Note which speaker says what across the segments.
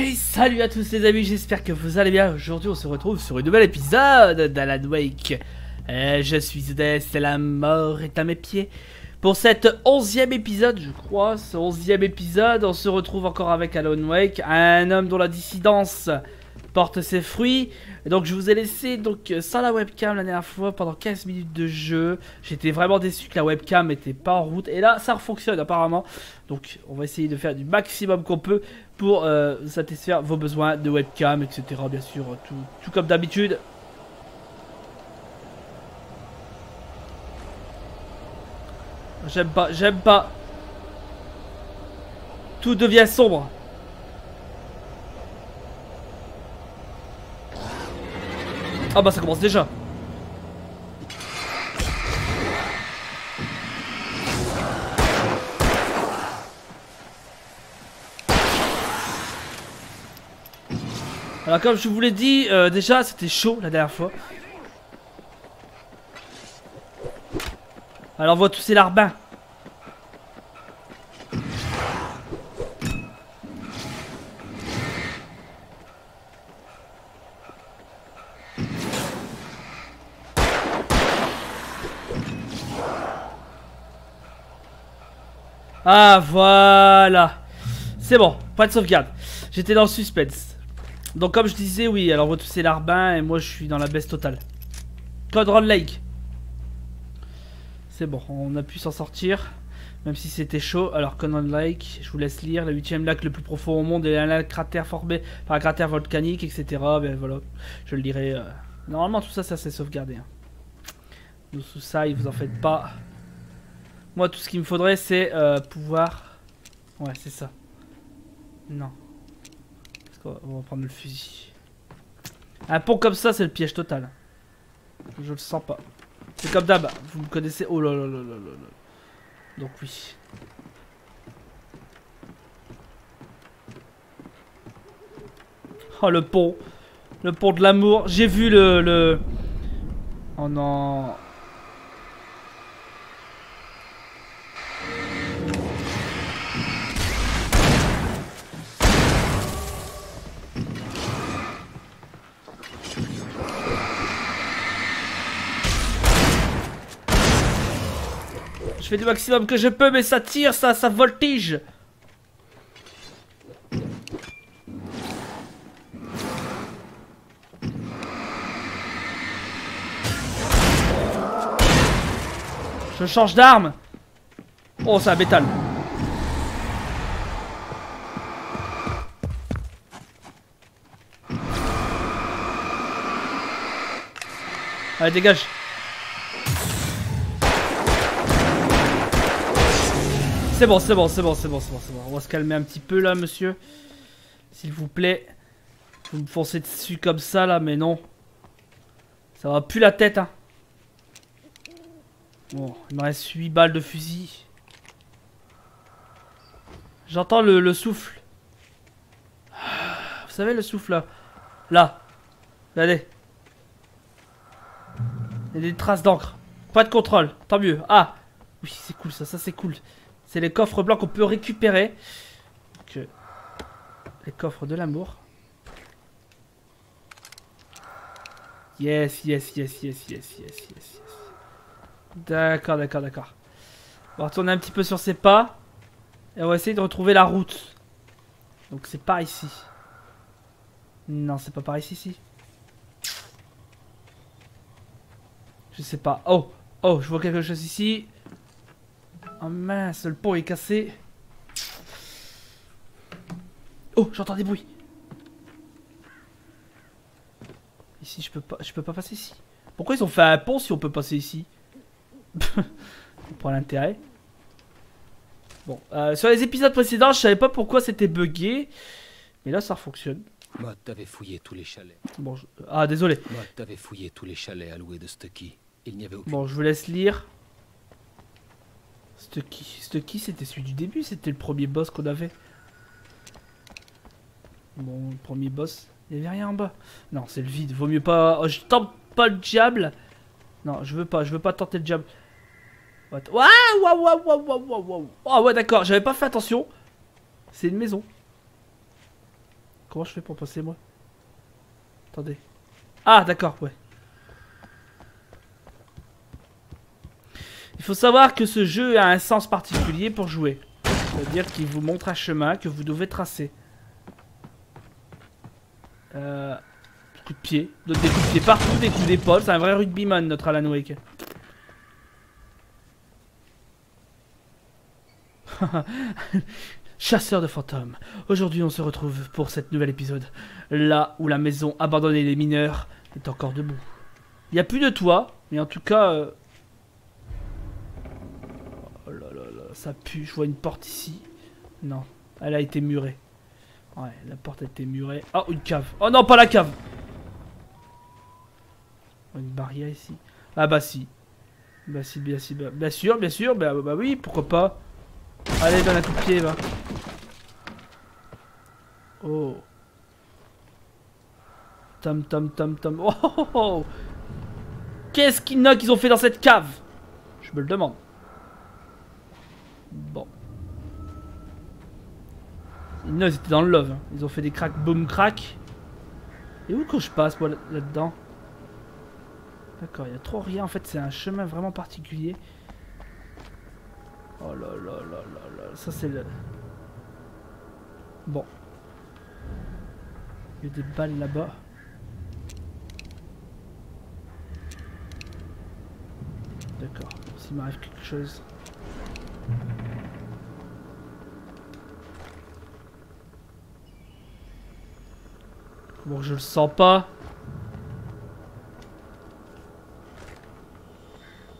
Speaker 1: Hey, salut à tous les amis, j'espère que vous allez bien. Aujourd'hui on se retrouve sur un nouvel épisode d'Alan Wake. Je suis Zedès et la mort est à mes pieds. Pour cet 11e épisode, je crois, ce 11e épisode, on se retrouve encore avec Alan Wake, un homme dont la dissidence porte ses fruits. Donc je vous ai laissé donc sans la webcam la dernière fois pendant 15 minutes de jeu. J'étais vraiment déçu que la webcam n'était pas en route. Et là ça fonctionne apparemment. Donc on va essayer de faire du maximum qu'on peut pour satisfaire vos besoins de webcam, etc. Bien sûr, tout comme d'habitude. J'aime pas. Tout devient sombre. Ah bah ça commence déjà. Alors comme je vous l'ai dit, déjà c'était chaud la dernière fois. Alors on voit tous ces larbins. Ah voilà. C'est bon, pas de sauvegarde. J'étais dans le suspense. Donc comme je disais, oui, alors on voit tous ces larbins et moi je suis dans la baisse totale. Codron Lake. C'est bon, on a pu s'en sortir. Même si c'était chaud. Alors Codron Lake, je vous laisse lire. Le 8ème lac le plus profond au monde et un cratère formé par un cratère volcanique, etc. Ben voilà, je le lirai. Normalement tout ça, ça s'est sauvegardé. Hein. Donc tout ça, vous en faites pas. Moi tout ce qu'il me faudrait c'est pouvoir... Ouais c'est ça. Non. On va prendre le fusil. Un pont comme ça c'est le piège total. Je le sens pas. C'est comme d'hab, vous me connaissez. Oh là là là là là là. Donc oui. Oh le pont. Le pont de l'amour. J'ai vu le... Oh non. Je fais du maximum que je peux, mais ça tire, ça voltige. Je change d'arme. Oh, c'est un bétal. Allez, dégage. C'est bon, c'est bon, c'est bon, c'est bon, c'est bon, c'est bon. On va se calmer un petit peu là, monsieur. S'il vous plaît. Vous me foncez dessus comme ça là, mais non. Ça va plus la tête, hein. Bon, il me reste 8 balles de fusil. J'entends le souffle. Vous savez le souffle là. Là. Regardez. Il y a des traces d'encre. Pas de contrôle, tant mieux. Ah. Oui, c'est cool ça, c'est cool. C'est les coffres blancs qu'on peut récupérer. Donc, les coffres de l'amour. Yes, yes, yes, yes, yes, yes, yes, yes. D'accord, d'accord, d'accord. On va retourner un petit peu sur ses pas. Et on va essayer de retrouver la route. Donc c'est par ici. Non, c'est pas par ici, si. Je sais pas. Oh, oh, je vois quelque chose ici. Oh mince, le pont est cassé. Oh, j'entends des bruits. Ici, je peux pas passer ici. Pourquoi ils ont fait un pont si on peut passer ici? On prend l'intérêt. Bon, sur les épisodes précédents, je savais pas pourquoi c'était bugué. Mais là, ça fonctionne.
Speaker 2: Moi, t'avais fouillé tous les chalets.
Speaker 1: Bon, ah, désolé.
Speaker 2: Moi, t'avais fouillé tous les chalets alloués de Stucky. Il n'y avait aucun...
Speaker 1: Bon, je vous laisse lire. Stucky, c'était celui du début, c'était le premier boss qu'on avait. Bon, le premier boss, il n'y avait rien en bas. Non, c'est le vide, vaut mieux pas... Oh, je tente pas le diable. Non, je veux pas tenter le diable. What? Waouh, waouh, waouh, waouh, waouh, waouh. Oh ouais, d'accord, j'avais pas fait attention. C'est une maison. Comment je fais pour passer moi? Attendez. Ah d'accord, ouais. Il faut savoir que ce jeu a un sens particulier pour jouer. C'est-à-dire qu'il vous montre un chemin que vous devez tracer. Coup de pied. Des coups de pied partout, des coups d'épaule. C'est un vrai rugbyman notre Alan Wake. Chasseur de fantômes. Aujourd'hui on se retrouve pour cet nouvel épisode. Là où la maison abandonnée des mineurs est encore debout. Il n'y a plus de toit, mais en tout cas... Oh là là là, ça pue. Je vois une porte ici. Non, elle a été murée. Ouais, la porte a été murée. Oh, une cave. Oh non, pas la cave. Une barrière ici. Ah bah si. Bah si, bien sûr, bien sûr. Bah oui, pourquoi pas. Allez, donne un coup de pied, va. Oh. Tom. Oh, oh, oh. Qu'est-ce qu'ils ont fait dans cette cave? Je me le demande. Bon. Ils étaient dans le love. Hein. Ils ont fait des crack, boom, crack. Et où que je passe, moi, là-dedans? D'accord, il y a trop rien. En fait, c'est un chemin vraiment particulier. Oh là là là là là. Ça, c'est le... Bon. Il y a des balles là-bas. D'accord. S'il m'arrive quelque chose... Bon, je le sens pas.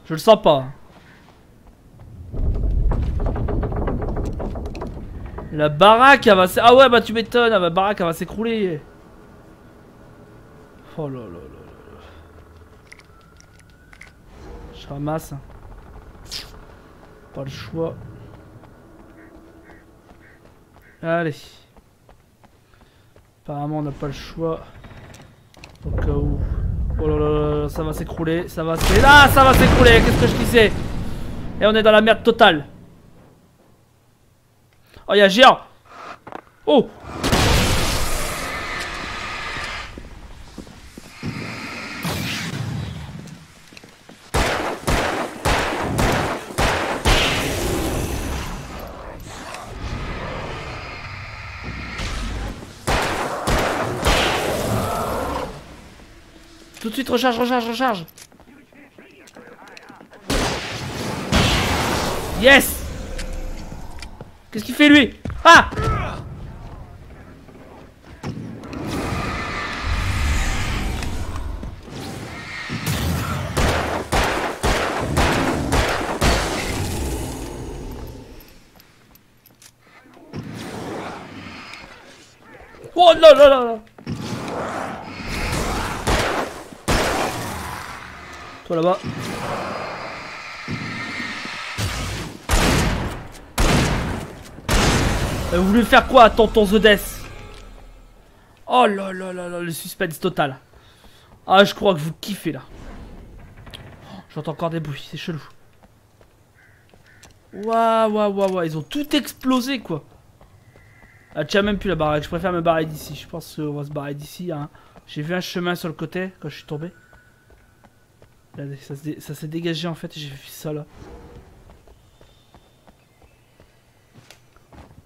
Speaker 1: Je le sens pas. La baraque, elle va s'écrouler. Ah ouais, bah tu m'étonnes, la baraque, elle va s'écrouler. Oh là là là là. Je ramasse. Pas le choix. Allez. Apparemment on n'a pas le choix. Au cas où. Oh là là là, ça va s'écrouler, ça va s'écrouler. Ah, ça va s'écrouler, qu'est-ce que je disais? Et on est dans la merde totale. Oh, il y a un géant. Oh. Tout de suite, recharge. Yes. Qu'est-ce qu'il fait lui? Ah. Oh là là là là. Toi là-bas. Vous voulez faire quoi, tonton The Death? Oh là là là là, le suspense total. Ah, je crois que vous kiffez là. J'entends encore des bruits, c'est chelou. Waouh, ils ont tout explosé quoi. Ah, tiens, même plus la baraque, je préfère me barrer d'ici. Je pense qu'on va se barrer d'ici. Hein. J'ai vu un chemin sur le côté quand je suis tombé. Regardez, ça s'est dégagé en fait et j'ai vu ça là.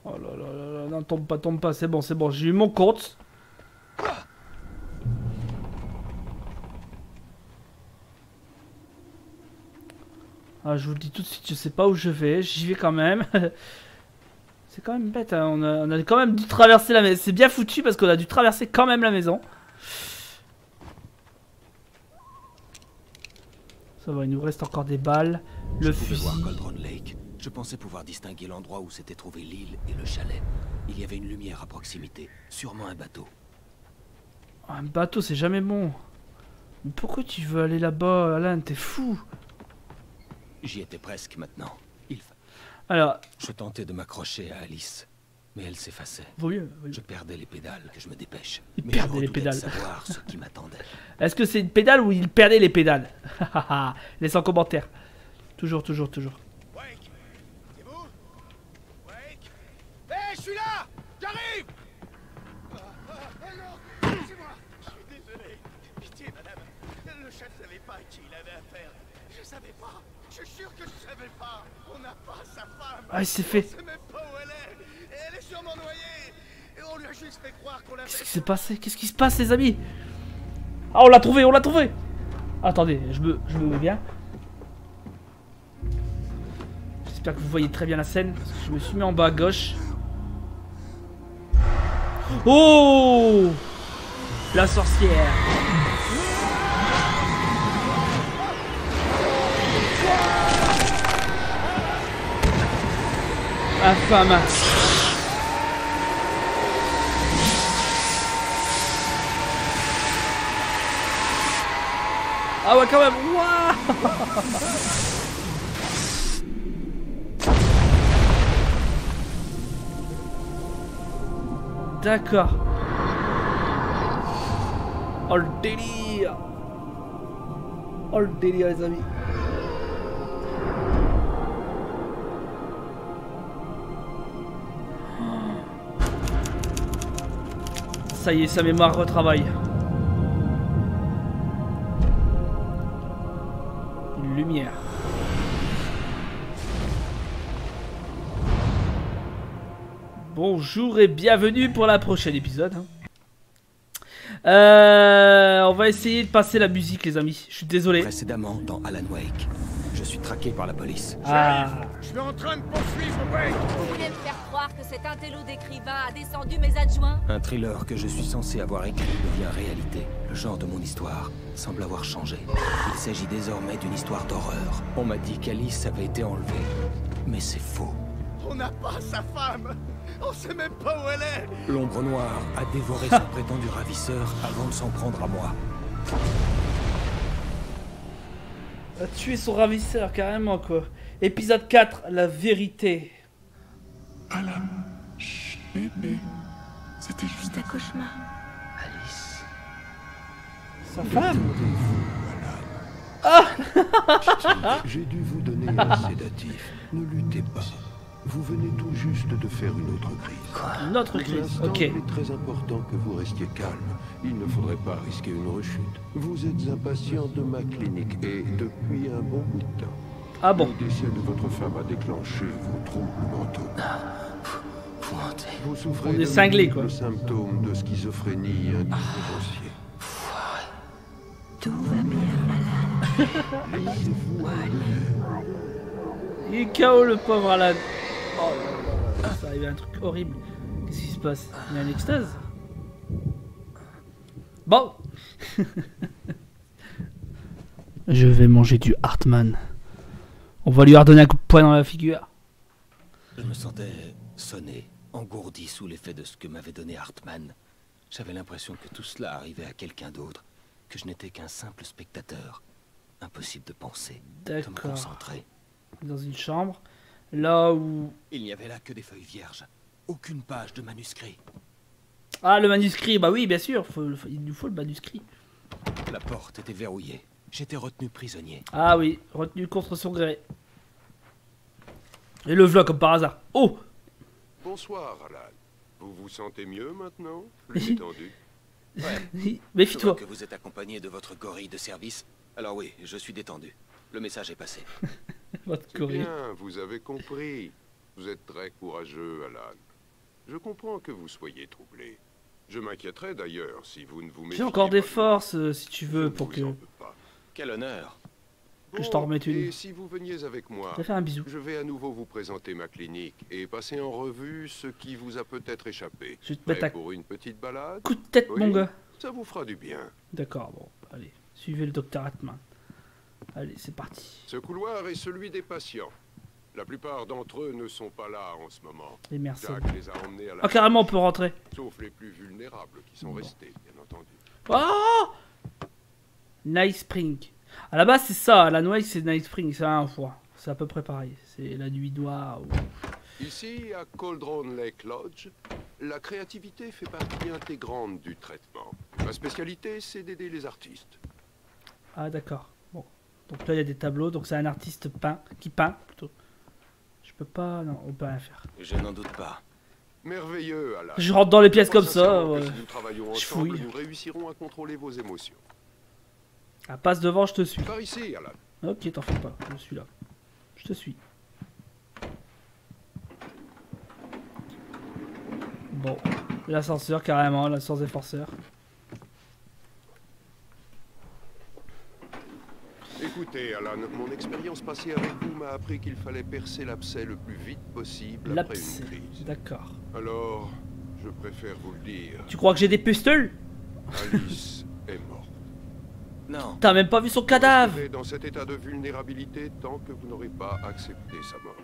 Speaker 1: Oh là là là là, non, tombe pas, c'est bon, j'ai eu mon compte. Ah, je vous le dis tout de suite, je sais pas où je vais, j'y vais quand même. C'est quand même bête, hein. On a quand même dû traverser la maison. C'est bien foutu parce qu'on a dû traverser quand même la maison. Ça va, il nous reste encore des balles. Le fusil.
Speaker 2: Je pensais pouvoir distinguer l'endroit où s'était trouvé l'île et le chalet. Il y avait une lumière à proximité, sûrement un bateau.
Speaker 1: Un bateau, c'est jamais bon. Mais pourquoi tu veux aller là-bas, Alan? T'es fou.
Speaker 2: J'y étais presque maintenant.
Speaker 1: Alors,
Speaker 2: je tentais de m'accrocher à Alice, mais elle s'effaçait.
Speaker 1: Vaut mieux.
Speaker 2: Je perdais les pédales, que je me dépêche.
Speaker 1: Il perdait les pédales.
Speaker 2: Savoir ce qui m'attendait.
Speaker 1: Est-ce que c'est une pédale ou il perdait les pédales? Laisse en commentaire. Toujours.
Speaker 3: Wake, c'est vous? Wake? Hé, je suis là! J'arrive! pas à qui il avait affaire. Je savais pas. Je jure que je savais pas. On n'a pas sa femme.
Speaker 1: Ah, il s'est fait.
Speaker 3: On sait même pas où elle est. Et elle est sûrement noyée. Et on lui a juste fait croire qu'on l'avait...
Speaker 1: Qu'est-ce qui s'est passé? Qu'est-ce qui se passe, les amis? Ah, on l'a trouvé, on l'a trouvé. Attendez, je me mets bien. J'espère que vous voyez très bien la scène. Parce que je me suis mis en bas à gauche. Oh! La sorcière. La femme. Ah ouais, quand même. Waouh. D'accord. Oh le délire. Oh le délire, les amis. Ça y est, sa mémoire retravaille. Une lumière. Bonjour et bienvenue pour la prochaine épisode. On va essayer de passer la musique, les amis. Je suis désolé.
Speaker 2: Précédemment dans Alan Wake, je suis traqué par la police.
Speaker 1: Ah.
Speaker 3: Je suis en train de poursuivre Wake.
Speaker 4: Vous voulez me faire croire que cet intello d'écrivain a descendu mes adjoints?
Speaker 2: Un thriller que je suis censé avoir écrit devient réalité. Le genre de mon histoire semble avoir changé. Il s'agit désormais d'une histoire d'horreur. On m'a dit qu'Alice avait été enlevée. Mais c'est faux.
Speaker 3: On n'a pas sa femme. On sait même pas où elle est.
Speaker 2: L'ombre noire a dévoré son prétendu ravisseur avant de s'en prendre à moi.
Speaker 1: A tué son ravisseur, carrément, quoi. Épisode 4, la vérité.
Speaker 5: Alan, chut, bébé. C'était juste un cauchemar.
Speaker 2: Alice.
Speaker 1: Sa femme.
Speaker 6: J'ai dû vous donner un sédatif. Ne luttez pas. Vous venez tout juste de faire une autre crise.
Speaker 1: Une autre
Speaker 6: Pour
Speaker 1: crise,
Speaker 6: l'instant,
Speaker 1: ok.
Speaker 6: il est très important que vous restiez calme. Il ne faudrait pas risquer une rechute. Vous êtes un patient de ma clinique et depuis un bon bout de temps.
Speaker 1: Ah bon.
Speaker 6: Le décès de votre femme a déclenché vos troubles mentaux. Vous souffrez
Speaker 1: On est
Speaker 6: d'un
Speaker 1: cinglé, quoi.
Speaker 6: multiple symptôme de schizophrénie indifférenciée.
Speaker 5: Tout va bien, Alan.
Speaker 6: Laissez-vous aller.
Speaker 1: Il est KO, le pauvre Alan. Oh là là, ça arrive à un truc horrible. Qu'est-ce qui se passe? Il y a une extase? Bon. Je vais manger du Hartmann. On va lui redonner un coup de poing dans la figure.
Speaker 2: Je me sentais sonné, engourdi sous l'effet de ce que m'avait donné Hartmann. J'avais l'impression que tout cela arrivait à quelqu'un d'autre, que je n'étais qu'un simple spectateur. Impossible de penser, de me
Speaker 1: D'accord.
Speaker 2: concentrer.
Speaker 1: Dans une chambre. Là où...
Speaker 2: Il n'y avait là que des feuilles vierges. Aucune page de manuscrit.
Speaker 1: Ah, le manuscrit. Bah oui, bien sûr. Il nous faut le manuscrit.
Speaker 2: La porte était verrouillée. J'étais retenu prisonnier.
Speaker 1: Ah oui, retenu contre son gré. Et le vlog comme par hasard. Oh.
Speaker 6: Bonsoir, Alan. Vous vous sentez mieux maintenant? Plus détendu?
Speaker 2: Ouais. Je vois
Speaker 1: Méfie-toi.
Speaker 2: que vous êtes accompagné de votre gorille de service. Alors oui, je suis détendu. Le message est passé.
Speaker 1: Votre
Speaker 6: C'est
Speaker 1: gorille.
Speaker 6: bien, vous avez compris. Vous êtes très courageux, Alan. Je comprends que vous soyez troublé. Je m'inquiéterais d'ailleurs si vous ne vous méfiez
Speaker 1: J'ai encore des
Speaker 6: pas de
Speaker 1: forces si tu
Speaker 6: moi.
Speaker 1: veux
Speaker 6: Je
Speaker 1: pour
Speaker 6: vous
Speaker 1: que...
Speaker 6: en veux pas.
Speaker 2: Quel honneur.
Speaker 1: Que je t'en remette une.
Speaker 6: Et si vous veniez avec moi,
Speaker 1: Je vais faire un bisou.
Speaker 6: je vais à nouveau vous présenter ma clinique et passer en revue ce qui vous a peut-être échappé.
Speaker 1: Je vais te
Speaker 6: Prêt
Speaker 1: mettre un
Speaker 6: pour une petite balade?
Speaker 1: coup de tête,
Speaker 6: Oui.
Speaker 1: mon gars.
Speaker 6: Ça vous fera du bien.
Speaker 1: D'accord, bon, allez. Suivez le docteur Hartmann. Allez, c'est parti.
Speaker 6: Ce couloir est celui des patients. La plupart d'entre eux ne sont pas là en ce moment.
Speaker 1: Les mercenaires.
Speaker 6: Jack les a emmenés à la
Speaker 1: Ah, carrément, on peut rentrer.
Speaker 6: sauf les plus vulnérables qui sont restés, bien entendu.
Speaker 1: Oh, Night Spring. À la base, c'est ça. La Noël, c'est Night Spring. C'est un fois. C'est à peu près pareil. C'est la nuit noire. Ou...
Speaker 6: Ici, à Cauldron Lake Lodge, la créativité fait partie intégrante du traitement. Ma spécialité, c'est d'aider les artistes.
Speaker 1: Ah, d'accord. Bon. Donc là, il y a des tableaux. Donc c'est un artiste qui peint, plutôt. Je peux pas... Non, on peut rien faire.
Speaker 2: Je n'en doute pas.
Speaker 6: Merveilleux, Alan.
Speaker 1: Je rentre dans les pièces
Speaker 6: Je crois
Speaker 1: comme ça.
Speaker 6: sincèrement que
Speaker 1: ouais.
Speaker 6: si nous travaillons
Speaker 1: Je
Speaker 6: ensemble,
Speaker 1: fouille.
Speaker 6: nous réussirons à contrôler vos émotions.
Speaker 1: Ah, passe devant, je te suis.
Speaker 6: Par ici, Alan.
Speaker 1: Ok, t'en fais pas, je suis là. Je te suis. Bon, l'ascenseur carrément, l'ascenseur des forceurs.
Speaker 6: Écoutez, Alan, mon expérience passée avec vous m'a appris qu'il fallait percer l'abcès le plus vite possible après
Speaker 1: L'abcès,
Speaker 6: une crise.
Speaker 1: d'accord.
Speaker 6: Alors, je préfère vous le dire.
Speaker 1: Tu crois que j'ai des pistoles?
Speaker 6: Alice est morte.
Speaker 2: Non.
Speaker 1: T'as même pas vu son
Speaker 6: Vous
Speaker 1: cadavre?
Speaker 6: resterez dans cet état de vulnérabilité tant que vous n'aurez pas accepté sa mort.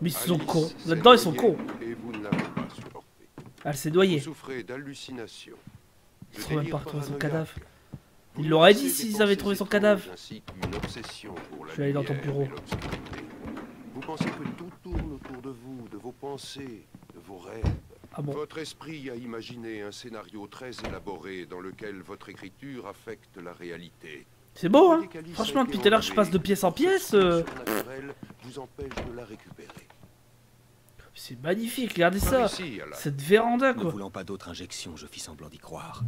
Speaker 1: Mais ils sont
Speaker 6: Alice
Speaker 1: cons.
Speaker 6: s'est
Speaker 1: Là-dedans, ils sont
Speaker 6: noyée
Speaker 1: cons.
Speaker 6: Et vous ne l'avez pas supporté.
Speaker 1: Elle s'est
Speaker 6: Vous
Speaker 1: noyée.
Speaker 6: souffrez d'hallucinations.
Speaker 1: Ils ont même pas retrouvé son cadavre.
Speaker 6: Vous
Speaker 1: Il l'aurait dit
Speaker 6: nourrissez
Speaker 1: s'ils
Speaker 6: des
Speaker 1: avaient
Speaker 6: pensées
Speaker 1: trouvé son
Speaker 6: étranges
Speaker 1: cadavre.
Speaker 6: ainsi qu'une obsession pour la
Speaker 1: Je vais aller dans ton
Speaker 6: lumière
Speaker 1: bureau.
Speaker 6: et l'obscurité. Vous pensez que tout tourne autour de vous, de vos pensées, de vos rêves.
Speaker 1: Ah bon?
Speaker 6: Votre esprit a imaginé un scénario très élaboré dans lequel votre écriture affecte la réalité.
Speaker 1: C'est beau, hein?
Speaker 6: Voyez qu'Alice a
Speaker 1: Franchement,
Speaker 6: été
Speaker 1: depuis tout à l'heure, je
Speaker 6: enlevée.
Speaker 1: passe de pièce en pièce.
Speaker 6: Ce surnaturel vous empêche de la récupérer.
Speaker 1: C'est magnifique, regardez
Speaker 6: Par
Speaker 1: ça.
Speaker 6: ici, Alan.
Speaker 1: Cette véranda,
Speaker 2: Ne
Speaker 1: quoi.
Speaker 2: voulant pas d'autre injection, je fis semblant d'y croire.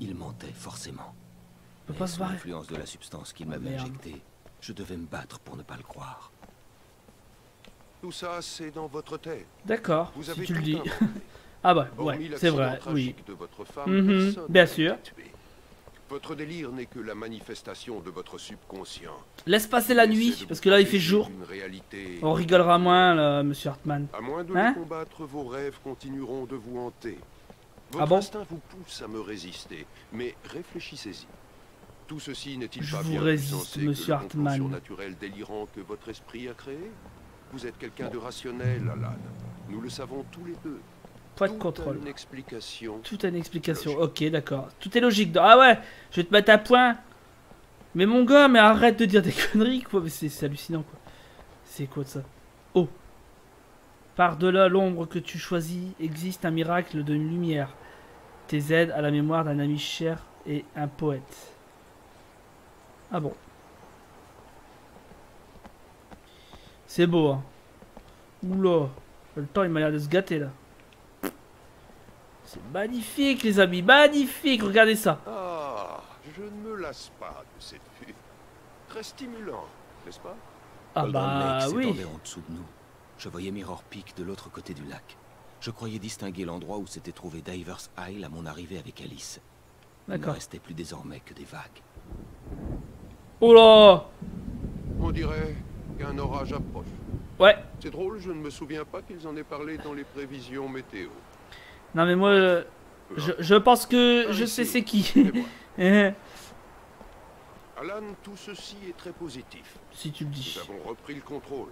Speaker 2: Il mentait forcément.
Speaker 1: On peut pas
Speaker 2: Et
Speaker 1: se
Speaker 2: sous
Speaker 1: barrer.
Speaker 2: l'influence de la substance qu'il
Speaker 1: Oh,
Speaker 2: m'avait
Speaker 1: merde.
Speaker 2: injectée, je devais me battre pour ne pas le croire.
Speaker 6: Tout ça, c'est dans votre tête.
Speaker 1: D'accord,
Speaker 6: Vous
Speaker 1: si
Speaker 6: avez
Speaker 1: tu le
Speaker 6: tout
Speaker 1: dis.
Speaker 6: inventé.
Speaker 1: Ah bah,
Speaker 6: Hormis
Speaker 1: ouais, c'est
Speaker 6: l'accident
Speaker 1: vrai, oui.
Speaker 6: tragique de votre femme,
Speaker 1: Mhm,
Speaker 6: personne
Speaker 1: bien
Speaker 6: n'a
Speaker 1: sûr.
Speaker 6: été tué. Votre délire n'est que la manifestation de votre subconscient.
Speaker 1: Laisse passer la
Speaker 6: Il essaie
Speaker 1: nuit,
Speaker 6: de
Speaker 1: parce
Speaker 6: vous
Speaker 1: que là, il fait
Speaker 6: protéger
Speaker 1: jour.
Speaker 6: d'une réalité.
Speaker 1: On rigolera moins, là, monsieur Hartman.
Speaker 6: À moins de
Speaker 1: Hein
Speaker 6: les combattre, vos rêves continueront de vous hanter. Votre
Speaker 1: Ah bon?
Speaker 6: instinct vous pousse à me résister, mais réfléchissez-y. Tout ceci n'est-il
Speaker 1: Je
Speaker 6: pas
Speaker 1: vous
Speaker 6: bien
Speaker 1: résiste,
Speaker 6: plus sensé
Speaker 1: monsieur
Speaker 6: que le complot
Speaker 1: Hartman.
Speaker 6: surnaturel délirant que votre esprit a créé? Vous êtes quelqu'un de rationnel, Alan. Nous le savons tous les deux.
Speaker 1: Pas de
Speaker 6: Tout a
Speaker 1: contrôle.
Speaker 6: une explication.
Speaker 1: Tout a une explication. Ok, d'accord. Tout est logique. Ah ouais, je vais te mettre à point. Mais mon gars, mais arrête de dire des conneries, quoi. Mais c'est hallucinant, quoi. C'est quoi de ça? Oh. Par-delà l'ombre que tu choisis, existe un miracle de lumière. Tes aides à la mémoire d'un ami cher et un poète. Ah bon. C'est beau, hein. Oula. Le temps, il m'a l'air de se gâter, là. C'est magnifique, les amis. Magnifique. Regardez ça.
Speaker 6: Ah, je ne me lasse pas de cette vue. Très stimulant, n'est-ce pas?
Speaker 1: Ah
Speaker 2: Golden
Speaker 1: bah
Speaker 2: Lake
Speaker 1: oui.
Speaker 2: s'étendait en dessous de nous. Je voyais Mirror Peak de l'autre côté du lac. Je croyais distinguer l'endroit où s'était trouvé Divers Isle à mon arrivée avec Alice. Il ne
Speaker 1: D'accord.
Speaker 2: restait plus désormais que des vagues.
Speaker 1: Oh là.
Speaker 6: On dirait qu'un orage approche.
Speaker 1: Ouais.
Speaker 6: C'est drôle, je ne me souviens pas qu'ils en aient parlé dans les prévisions météo.
Speaker 1: Non mais moi, je pense que je sais c'est qui.
Speaker 6: Et voilà. Alan, tout ceci est très positif.
Speaker 1: Si tu le
Speaker 6: Nous
Speaker 1: dis.
Speaker 6: avons repris le contrôle.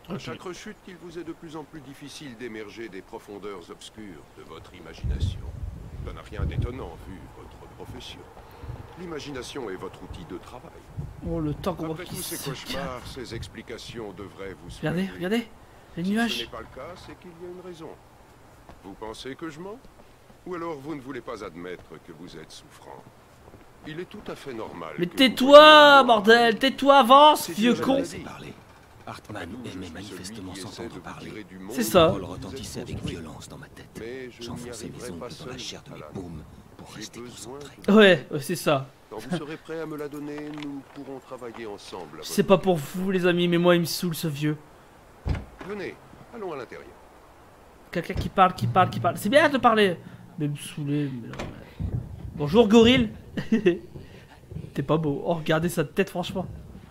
Speaker 6: À
Speaker 1: Ok.
Speaker 6: chaque rechute, il vous est de plus en plus difficile d'émerger des profondeurs obscures de votre imagination. Ça n'a rien d'étonnant vu votre profession. L'imagination est votre outil de travail.
Speaker 1: Oh le temps qu'on voit
Speaker 6: Après
Speaker 1: qu'il
Speaker 6: tous ces
Speaker 1: se
Speaker 6: cauchemars, ces explications devraient vous
Speaker 1: Regardez,
Speaker 6: soulager.
Speaker 1: regardez. Les
Speaker 6: Si ce
Speaker 1: nuages.
Speaker 6: n'est pas le cas, c'est qu'il y a une raison. Vous pensez que je mens? Ou alors vous ne voulez pas admettre que vous êtes souffrant? Il est tout à fait normal.
Speaker 1: Mais
Speaker 6: que vous
Speaker 1: tais-toi,
Speaker 6: veuillez-
Speaker 1: bordel. Tais-toi, avance,
Speaker 6: C'est
Speaker 1: vieux
Speaker 6: une
Speaker 1: con.
Speaker 6: maladie.
Speaker 2: Parler. Hartman
Speaker 6: Je
Speaker 2: aimait
Speaker 6: suis
Speaker 2: manifestement
Speaker 6: celui qui essaie
Speaker 2: s'entendre
Speaker 6: de vous
Speaker 2: parler.
Speaker 6: tirer du monde
Speaker 1: C'est ça.
Speaker 6: où
Speaker 2: Parole
Speaker 6: vous êtes
Speaker 2: retentissait avec
Speaker 6: construit.
Speaker 2: violence dans ma tête.
Speaker 6: Mais je n'y
Speaker 2: J'enfonçais mes
Speaker 6: arriverai pas
Speaker 2: ongles dans la
Speaker 6: seul,
Speaker 2: chair de mes
Speaker 6: Alan.
Speaker 2: paumes pour
Speaker 6: J'ai
Speaker 2: rester
Speaker 6: besoin
Speaker 2: concentré.
Speaker 1: Ouais, c'est ça.
Speaker 6: Quand vous serez prêt à me la donner, nous pourrons travailler ensemble. à
Speaker 1: C'est
Speaker 6: votre-
Speaker 1: pas pour vous, les amis, mais moi, il me saoule, ce vieux.
Speaker 6: Venez, allons à l'intérieur.
Speaker 1: Quelqu'un qui parle, qui parle, qui parle. C'est bien de parler. Mais me saouler. Mais non, mais- Bonjour, gorille. T'es pas beau. Oh, regardez sa tête, franchement.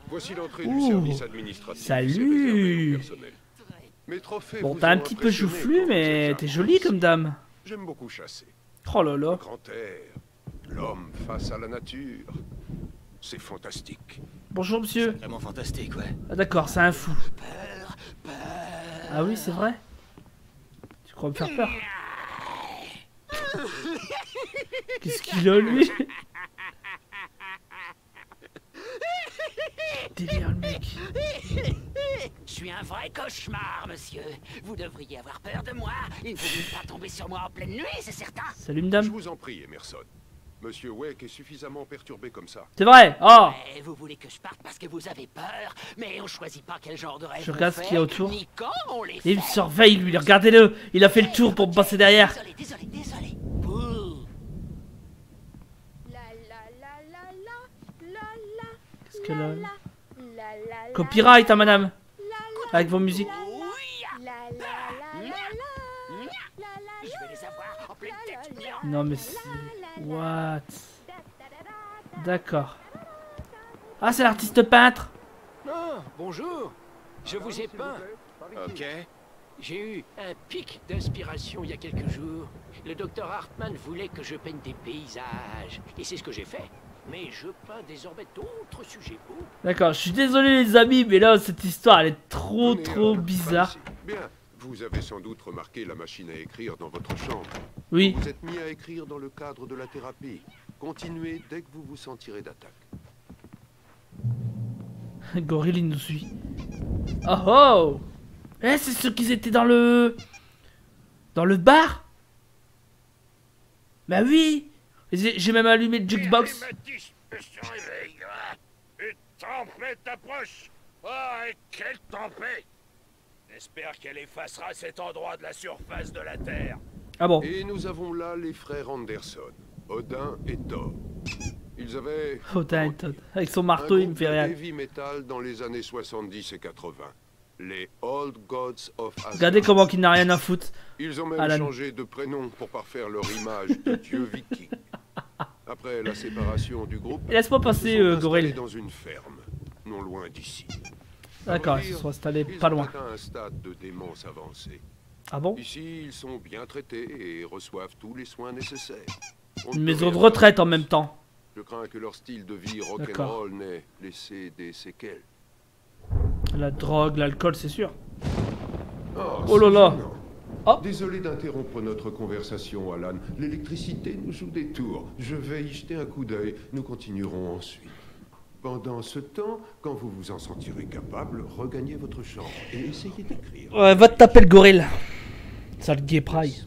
Speaker 6: Voici l'entrée
Speaker 1: Ouh.
Speaker 6: du service administratif.
Speaker 1: Salut.
Speaker 6: C'est réservé au personnel. Mes trophées
Speaker 1: Bon,
Speaker 6: vous
Speaker 1: t'as un
Speaker 6: ont
Speaker 1: petit peu
Speaker 6: impressionné
Speaker 1: joufflu,
Speaker 6: quand
Speaker 1: mais
Speaker 6: vous êtes
Speaker 1: t'es
Speaker 6: à
Speaker 1: jolie
Speaker 6: Reims.
Speaker 1: comme dame.
Speaker 6: J'aime beaucoup chasser.
Speaker 1: Oh là là.
Speaker 6: Le grand air, l'homme face à la nature. C'est fantastique.
Speaker 1: Bonjour, monsieur.
Speaker 2: Vraiment fantastique, ouais.
Speaker 1: Ah, d'accord, c'est un fou. Ah oui, c'est vrai. Tu crois me faire peur? Qu'est-ce qu'il a, lui? Délire, le mec.
Speaker 7: Je suis un vrai cauchemar, monsieur. Vous devriez avoir peur de moi. Il ne faut pas tomber sur moi en pleine nuit, c'est certain.
Speaker 1: Salut,
Speaker 6: Je
Speaker 1: madame.
Speaker 6: vous en prie, Emerson. Monsieur Wake est suffisamment perturbé comme ça.
Speaker 1: C'est vrai. Oh.
Speaker 7: Et vous voulez que je parte parce que vous avez peur, mais on choisit pas quel genre de rêve
Speaker 1: Je
Speaker 7: on
Speaker 1: regarde ce
Speaker 7: fait,
Speaker 1: qu'il y a autour.
Speaker 7: ni quand on les
Speaker 1: Et il me
Speaker 7: fait.
Speaker 1: surveille, lui. Regardez-le. Il a fait le tour pour me passer derrière.
Speaker 7: Désolé. Pouh.
Speaker 4: La la la la la, la
Speaker 1: Parce que là... Copyright, hein, madame. Avec vos musiques.
Speaker 7: Je vais les avoir en pleine tête.
Speaker 1: Non, mais c'est... What? D'accord. Ah, c'est l'artiste peintre.
Speaker 7: Ah, bonjour. Je vous ai peint.
Speaker 2: Ok.
Speaker 7: J'ai eu un pic d'inspiration il y a quelques jours. Le docteur Hartman voulait que je peigne des paysages. Et c'est ce que j'ai fait. Mais je peins désormais d'autres sujets beaux.
Speaker 1: D'accord, je suis désolé les amis, mais là, cette histoire, elle est trop bizarre.
Speaker 6: Bien. Vous avez sans doute remarqué la machine à écrire dans votre chambre.
Speaker 1: Oui.
Speaker 6: Vous êtes mis à écrire dans le cadre de la thérapie. Continuez dès que vous vous sentirez d'attaque.
Speaker 1: Gorille, il nous suit. Oh oh! Eh, c'est ceux qui étaient dans le... Dans le bar? Bah oui! J'ai même allumé le jukebox.
Speaker 3: Une tempête approche. Ah, et quelle tempête! J'espère qu'elle effacera cet endroit de la surface de la Terre.
Speaker 1: Ah bon?
Speaker 6: Et nous avons là les frères Anderson, Odin et Thor. Ils avaient...
Speaker 1: Odin et Todd. Avec son marteau, il me fait
Speaker 6: un
Speaker 1: rien.
Speaker 6: groupe de heavy metal dans les années 70 et 80. Les Old Gods of Asgard.
Speaker 1: Regardez comment il n'a rien à foutre.
Speaker 6: Ils ont même
Speaker 1: Alan.
Speaker 6: changé de prénom pour parfaire leur image de dieu viking. Après la séparation du groupe,
Speaker 1: Laisse-moi passer,
Speaker 6: ils sont installés
Speaker 1: Gorille.
Speaker 6: dans une ferme, non loin d'ici.
Speaker 1: D'accord,
Speaker 6: À
Speaker 1: ils
Speaker 6: vrai
Speaker 1: se sont
Speaker 6: dire,
Speaker 1: installés
Speaker 6: ils
Speaker 1: pas
Speaker 6: ont
Speaker 1: loin.
Speaker 6: atteint un stade de démence avancée.
Speaker 1: Ah bon?
Speaker 6: Ici, ils sont bien traités et reçoivent tous les soins nécessaires. On
Speaker 1: Une
Speaker 6: ne peut
Speaker 1: maison de
Speaker 6: rien
Speaker 1: retraite
Speaker 6: faire
Speaker 1: en même temps.
Speaker 6: Je crains que leur style de vie
Speaker 1: D'accord.
Speaker 6: rock'n'roll n'ait laissé des séquelles.
Speaker 1: La drogue, l'alcool, c'est sûr.
Speaker 6: Oh
Speaker 1: là là.
Speaker 6: gênant.
Speaker 1: Oh.
Speaker 6: Désolé d'interrompre notre conversation, Alan. L'électricité nous joue des tours. Je vais y jeter un coup d'œil. Nous continuerons ensuite. Pendant ce temps, quand vous vous en sentirez capable, regagnez votre chambre et essayez d'écrire.
Speaker 1: Ouais, va te taper le gorille. Sale gay praille.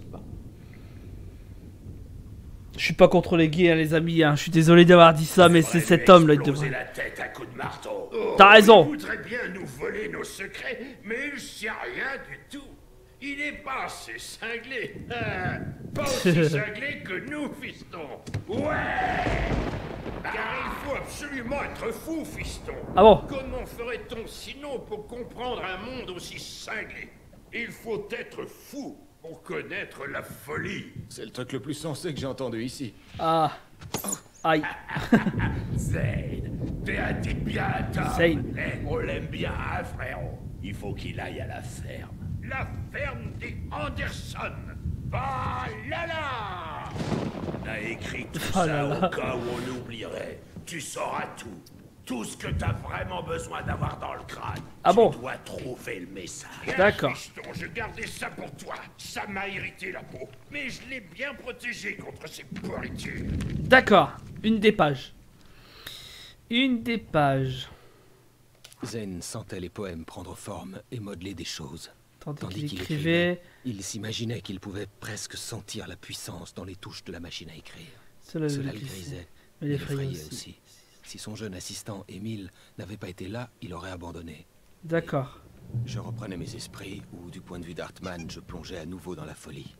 Speaker 1: Je suis pas contre les gays, hein, les amis. Hein. Je suis désolé d'avoir dit ça, mais c'est cet homme là. Il devrait...
Speaker 3: la tête à coups de marteau.
Speaker 1: T'as raison.
Speaker 3: Il voudrait bien nous voler nos secrets, mais il sait rien du tout. Il est pas assez cinglé. Hein. Pas aussi cinglé que nous, fiston. Ouais. Car il faut absolument être fou, fiston.
Speaker 1: Ah bon?
Speaker 3: Comment ferait-on sinon pour comprendre un monde aussi cinglé? Il faut être fou pour connaître la folie.
Speaker 2: C'est le truc le plus sensé que j'ai entendu ici.
Speaker 1: Ah. Aïe.
Speaker 3: Zane, t'es un type bien à table.
Speaker 1: Zane.
Speaker 3: Eh, on l'aime bien, hein, frérot. Il faut qu'il aille à la ferme. La ferme des Anderson. Bah là là. On a écrit tout
Speaker 1: Ah
Speaker 3: ça
Speaker 1: là là.
Speaker 3: au cas où on oublierait. Tu sauras tout. Tout ce que t'as vraiment besoin d'avoir dans le crâne.
Speaker 1: Ah bon?
Speaker 3: Tu dois trouver le message.
Speaker 1: D'accord.
Speaker 3: Fiston, je gardais ça pour toi. Ça m'a irrité la peau. Mais je l'ai bien protégé contre ces pourritures.
Speaker 1: D'accord. Une des pages. Une des pages.
Speaker 2: Zen sentait les poèmes prendre forme et modeler des choses.
Speaker 1: Tandis qu'il écrivait...
Speaker 2: Il s'imaginait qu'il pouvait presque sentir la puissance dans les touches de la machine à écrire.
Speaker 1: Cela
Speaker 2: Cela
Speaker 1: le
Speaker 2: le
Speaker 1: grisait.
Speaker 2: grisait,
Speaker 1: Mais
Speaker 2: mais
Speaker 1: l'effrayait
Speaker 2: l'effrayait
Speaker 1: aussi.
Speaker 2: aussi. Si son jeune assistant, Émile, n'avait pas été là, il aurait abandonné.
Speaker 1: D'accord.
Speaker 2: Je reprenais mes esprits, ou du point de vue d'Hartman, je plongeais à nouveau dans la folie.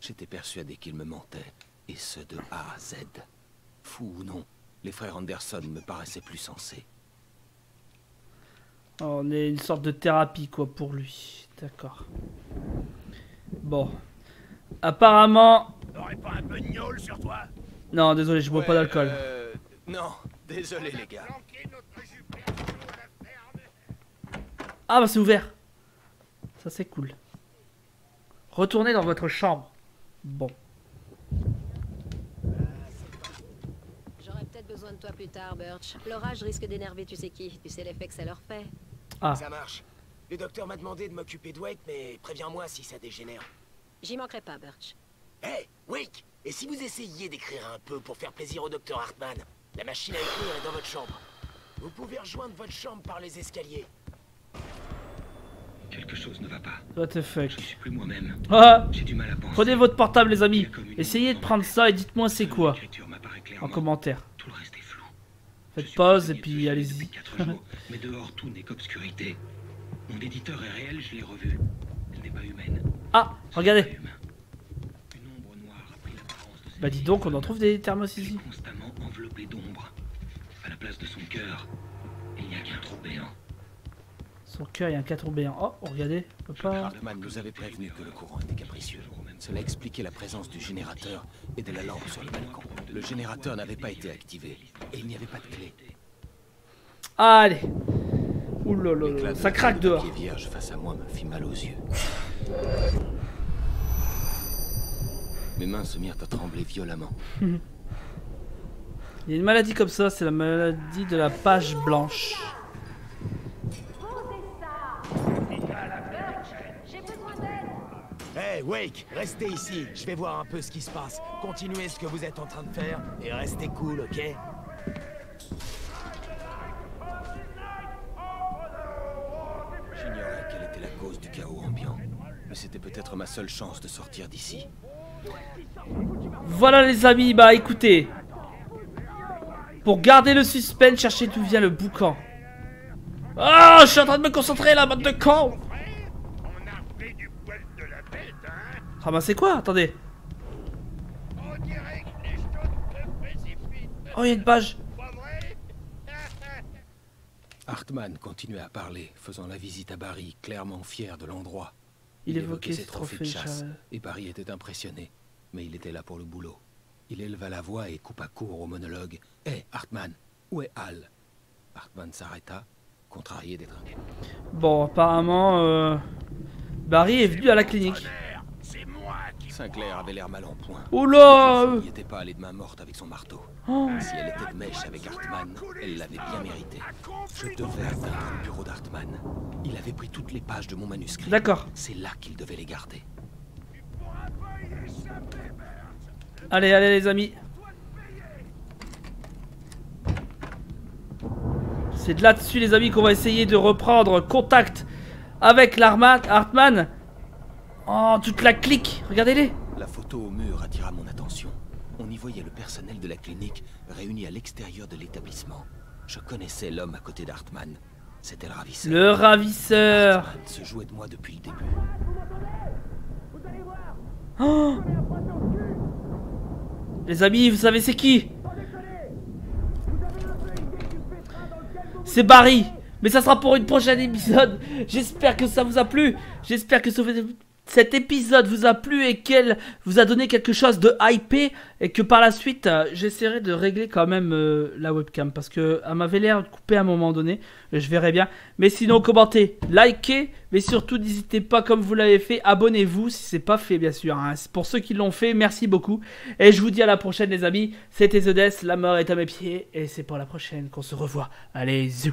Speaker 2: J'étais persuadé qu'il me mentait, et ce de A à Z. Fou ou non, les frères Anderson me paraissaient plus sensés.
Speaker 1: On est une sorte de thérapie, quoi, pour lui. D'accord. Bon. Apparemment...
Speaker 3: T'aurais pas un peu de gnôle sur toi?
Speaker 1: Non, désolé, je bois pas d'alcool.
Speaker 2: Non, désolé les gars.
Speaker 3: Planquer notre Jupiter à la ferme.
Speaker 1: Ah bah c'est ouvert. Ça c'est cool. Retournez dans votre chambre. Bon.
Speaker 4: J'aurais peut-être besoin de toi plus tard, Birch. L'orage risque d'énerver tu sais qui. Tu sais l'effet que ça leur fait.
Speaker 1: Ah.
Speaker 8: Ça marche. Le docteur m'a demandé de m'occuper de Wake, mais préviens-moi si ça dégénère.
Speaker 4: J'y manquerai pas, Birch.
Speaker 8: Hé, Wake! Et si vous essayiez d'écrire un peu pour faire plaisir au docteur Hartman? La machine à écrire est dans votre chambre. Vous pouvez rejoindre votre chambre par les escaliers.
Speaker 9: Quelque chose ne va pas.
Speaker 1: What the fuck.
Speaker 9: Je suis plus moi-même.
Speaker 1: Ah.
Speaker 9: J'ai du mal à penser.
Speaker 1: Prenez votre portable les amis. Essayez de prendre ça et dites-moi c'est quoi.
Speaker 9: L'écriture m'apparaît
Speaker 1: En
Speaker 9: clairement.
Speaker 1: commentaire.
Speaker 9: Tout le reste est flou.
Speaker 1: Faites
Speaker 9: Je suis
Speaker 1: pause et
Speaker 9: prisonnier de
Speaker 1: puis
Speaker 9: ce jeu
Speaker 1: allez-y.
Speaker 9: depuis 4 jours, mais dehors tout n'est qu'obscurité. Mon éditeur est réel, je l'ai revu. Elle n'est pas humaine.
Speaker 1: Ah,
Speaker 9: Ce
Speaker 1: regardez.
Speaker 9: n'est pas humain. Une ombre noire a pris l'apparence de cette
Speaker 1: Bah dis donc, on en trouve des thermos ici.
Speaker 9: constamment enveloppé d'ombre. À la place de son cœur, y a un trou béant.
Speaker 1: Son cœur, il y a un 4 trous béants. Oh, regardez, on peut pas...
Speaker 2: Hartman nous avait prévenu que le courant était capricieux. Cela expliquait la présence du générateur et de la lampe sur le balcon. Le générateur n'avait pas été activé et il n'y avait pas de clé.
Speaker 1: Allez. Oulala,
Speaker 2: L'éclat
Speaker 1: ça
Speaker 2: de
Speaker 1: craque
Speaker 2: la
Speaker 1: dehors.
Speaker 2: papier vierge face à moi me fit mal aux yeux. Mes mains se mirent à trembler violemment.
Speaker 1: Il y a une maladie comme ça, c'est la maladie de la page blanche.
Speaker 8: Hey, Wake, restez ici. Je vais voir un peu ce qui se passe. Continuez ce que vous êtes en train de faire et restez cool, ok?
Speaker 2: J'ignorais quelle était la cause du chaos ambiant, mais c'était peut-être ma seule chance de sortir d'ici.
Speaker 1: Voilà les amis, bah écoutez. Pour garder le suspense, cherchez d'où vient le boucan. Ah, je suis en train de me concentrer là, bande de cons.
Speaker 3: On a pris du poil de la bête, hein?
Speaker 1: Ramassez quoi? Attendez.
Speaker 3: On dirait que les choses se précipitent.
Speaker 1: Oh, il y a une page.
Speaker 3: Pas vrai?
Speaker 2: Hartman continuait à parler, faisant la visite à Barry, clairement fier de l'endroit.
Speaker 1: Il évoquait ses trophées de chasse.
Speaker 2: Et Barry était impressionné, mais il était là pour le boulot. Il éleva la voix et coupa court au monologue. « Hé, Hartman, où est Hal ?» Hartman s'arrêta, contrarié d'être inquiet.
Speaker 1: Bon, apparemment, Barry est venu à la clinique.
Speaker 3: C'est moi qui...
Speaker 2: Sinclair avait l'air mal en point.
Speaker 1: Oula!
Speaker 2: Il n'y était pas allé de main morte avec son marteau.
Speaker 1: Oh.
Speaker 2: Si elle était de mèche avec Hartman, elle l'avait bien mérité. Je devais atteindre le bureau d'Hartman. Il avait pris toutes les pages de mon manuscrit.
Speaker 1: D'accord.
Speaker 2: C'est là qu'il devait les garder.
Speaker 1: Allez, allez les amis. C'est de là-dessus les amis qu'on va essayer de reprendre contact avec Hartman. Oh, toute la clique, regardez-les.
Speaker 2: La photo au mur attira mon attention. On y voyait le personnel de la clinique réuni à l'extérieur de l'établissement. Je connaissais l'homme à côté d'Hartman. C'était le ravisseur.
Speaker 1: Le ravisseur.
Speaker 2: Hartman se jouait de moi depuis le début.
Speaker 1: Oh. Les amis, vous savez c'est qui? C'est Barry. Mais ça sera pour une prochaine épisode. J'espère que ça vous a plu. J'espère que cet épisode vous a plu et qu'elle vous a donné quelque chose de hypé. Et que par la suite, j'essaierai de régler quand même la webcam. Parce que elle m'avait l'air de couper à un moment donné. Je verrai bien. Mais sinon, commentez, likez. Mais surtout, n'hésitez pas, comme vous l'avez fait, abonnez-vous si c'est pas fait, bien sûr. Hein. Pour ceux qui l'ont fait, merci beaucoup. Et je vous dis à la prochaine, les amis. C'était The Death, la mort est à mes pieds. Et c'est pour la prochaine qu'on se revoit. Allez, zou.